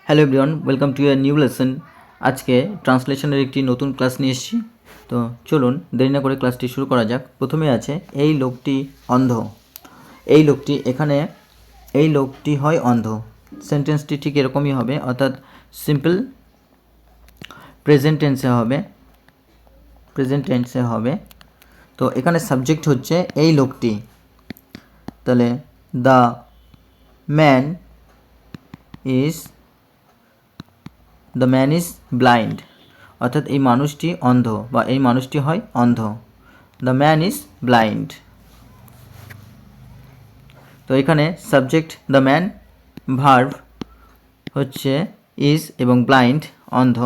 Hello everyone, welcome to year new lesson. আজকে ট্রান্সলেশনের একটি নতুন ক্লাস নিয়ে এসেছি। তো চলুন দেরি না করে ক্লাসটি শুরু করা যাক। প্রথমে আছে এই লোকটি অন্ধ। এই লোকটি হয় অন্ধ। সেন্টেন্সটি ঠিক এরকমই হবে, অর্থাৎ সিম্পল প্রেজেন্ট টেন্সে হবে। তো এখানে সাবজেক্ট হচ্ছে এই লোকটি। তাহলে দ্য ম্যান ইজ ব্লাইন্ড, অর্থাৎ এই মানুষটি অন্ধ বা এই মানুষটি হয় অন্ধ। The man is blind. তো এখানে সাবজেক্ট দ্য ম্যান, ভার্ব হচ্ছে ইজ এবং ব্লাইন্ড অন্ধ,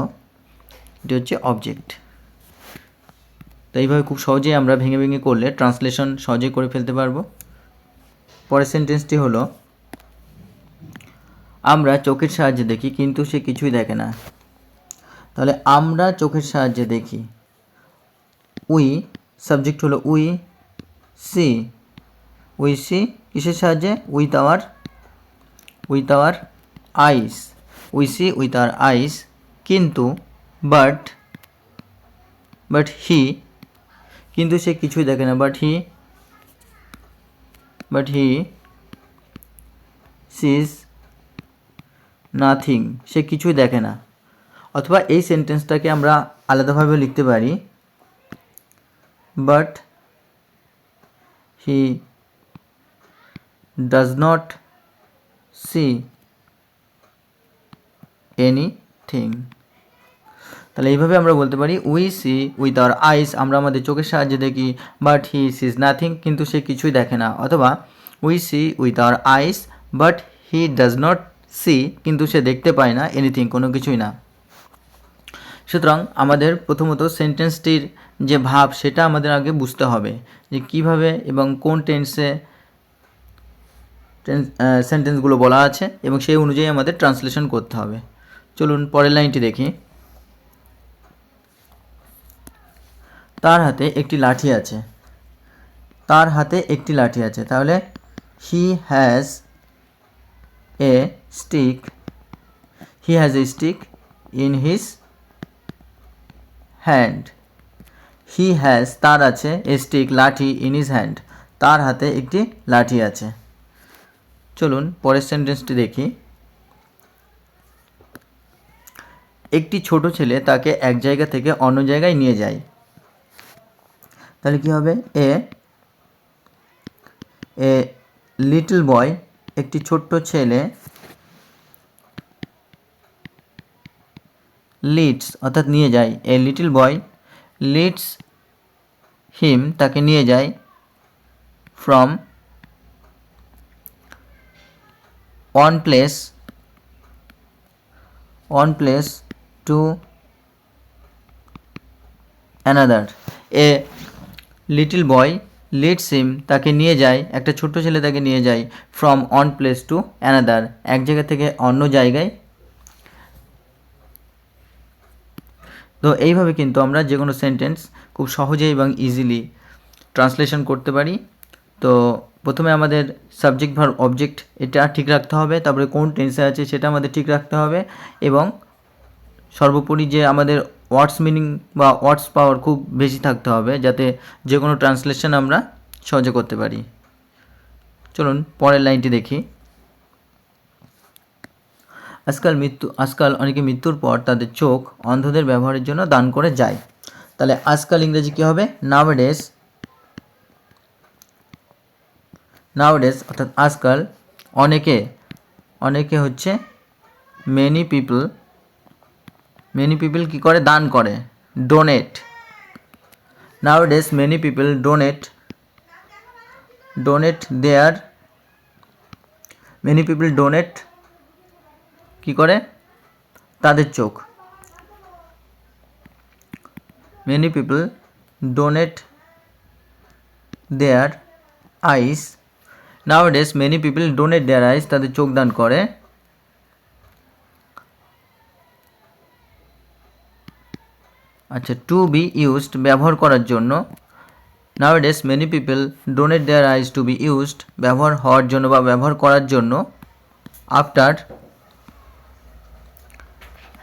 এটি হচ্ছে অবজেক্ট। তো এইভাবে খুব সহজেই আমরা ভেঙে ভেঙে করলে ট্রান্সলেশন সহজেই করে ফেলতে পারবো। পরের সেন্টেন্সটি হলো আমরা চোখের সাহায্যে দেখি কিন্তু সে কিছুই দেখে না। তাহলে আমরা চোখের সাহায্যে দেখি, উই, সাবজেক্ট হলো উই সি কিসের সাহায্যে? With our ice, we see with our আইস। কিন্তু বাট হি, কিন্তু সে কিছুই দেখে না। বাট হি সিজ নাথিং, সে কিছুই দেখে না। অথবা এই সেন্টেন্সটাকে আমরা আলাদাভাবে লিখতে পারি, but he does not see anything. তাহলে এইভাবে আমরা বলতে পারি উই সি উইথ আওয়ার আইস, আমরা আমাদের চোখের সাহায্যে দেখি, বাট হি সিজ নাথিং, কিন্তু সে কিছুই দেখে না। অথবা we see with our eyes but he does not see, কিন্তু সে দেখতে পায় না এনিথিং, কোনো কিছুই না। সুতরাং আমাদের প্রথমত সেন্টেন্সটির যে ভাব সেটা আমাদের আগে বুঝতে হবে, যে কিভাবে এবং কোন টেন্সে সেন্টেন্সগুলো বলা আছে এবং সেই অনুযায়ী আমাদের ট্রান্সলেশন করতে হবে। চলুন পরের লাইনটি দেখি। তার হাতে একটি লাঠি আছে। তাহলে he has a stick in his hand. He has, তার আছে, এ স্টিক, লাঠি, ইন হিজ হ্যান্ড, তার হাতে একটি লাঠি আছে। চলুন পরের সেন্টেন্সটি দেখি। একটি ছোট ছেলে তাকে এক জায়গা থেকে অন্য জায়গায় নিয়ে যায়। তাহলে কি হবে? এ লিটল বয়, একটি ছোট্ট ছেলে, লিডস, অর্থাৎ নিয়ে যায়। এ লিটল বয় লিডস হিম, তাকে নিয়ে যায়, from one place to another. A little boy leads him, তাকে নিয়ে যায়, একটা ছোট্ট ছেলে তাকে নিয়ে যায়, from one place to another, এক জায়গা থেকে অন্য জায়গায়। তো এইভাবে কিন্তু আমরা যে কোনো সেন্টেন্স খুব সহজেই এবং ইজিলি ট্রান্সলেশন করতে পারি। তো প্রথমে আমাদের সাবজেক্ট ভার্ব অবজেক্ট এটা ঠিক রাখতে হবে, তারপরে কোন টেন্সে আছে সেটা আমাদের ঠিক রাখতে হবে, এবং সর্বোপরি যে আমাদের ওয়ার্ডস মিনিং বা ওয়ার্ডস পাওয়ার খুব বেশি থাকতে হবে, যাতে যে কোনো ট্রান্সলেশন আমরা সহজে করতে পারি। চলুন পরের লাইনটি দেখি। আজকাল অনেকে মৃত্যুর পর তাদের চোখ অন্ধদের ব্যবহারের জন্য দান করে যায়। তাহলে আজকাল ইংরেজি কী হবে? নাওডেজ, অর্থাৎ আজকাল। অনেকে হচ্ছে মেনি পিপল কি করে? দান করে, ডোনেট। নাওডেজ মেনি পিপল ডোনেট কি করে? তাদের চোখ। Many people donate their ice. নাওডেজ many people donate their আইস, তাদের চোখ দান করে। আচ্ছা, টু বি ইউজড, ব্যবহার করার জন্য। Nowadays many people donate their eyes to be used, ব্যবহার হওয়ার জন্য বা ব্যবহার করার জন্য।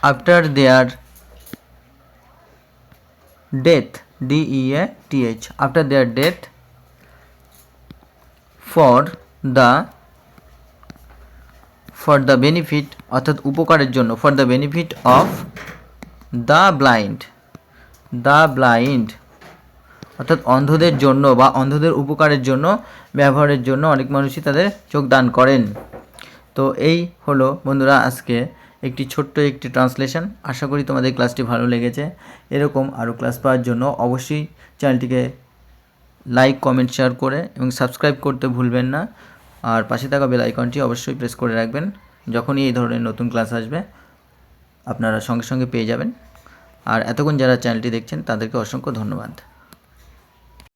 after their death, death, after their death, for the benefit অর্থাৎ উপকারের জন্য, for the benefit of the blind অর্থাৎ অন্ধদের জন্য বা অন্ধদের উপকারের জন্য, ব্যবহারের জন্য অনেক মানুষই তাদের চোখ দান করেন। তো এই হলো বন্ধুরা আজকে একটি ছোট্ট একটি ট্রান্সলেশন। আশা করি তোমাদের ক্লাসটি ভালো লেগেছে। এরকম আরও ক্লাস পাওয়ার জন্য অবশ্যই চ্যানেলটিকে লাইক, কমেন্ট, শেয়ার করে এবং সাবস্ক্রাইব করতে ভুলবেন না। আর পাশে থাকা বেল আইকনটি অবশ্যই প্রেস করে রাখবেন। যখনই এই ধরনের নতুন ক্লাস আসবে আপনারা সঙ্গে সঙ্গে পেয়ে যাবেন। আর এতক্ষণ যারা চ্যানেলটি দেখছেন তাদেরকে অসংখ্য ধন্যবাদ।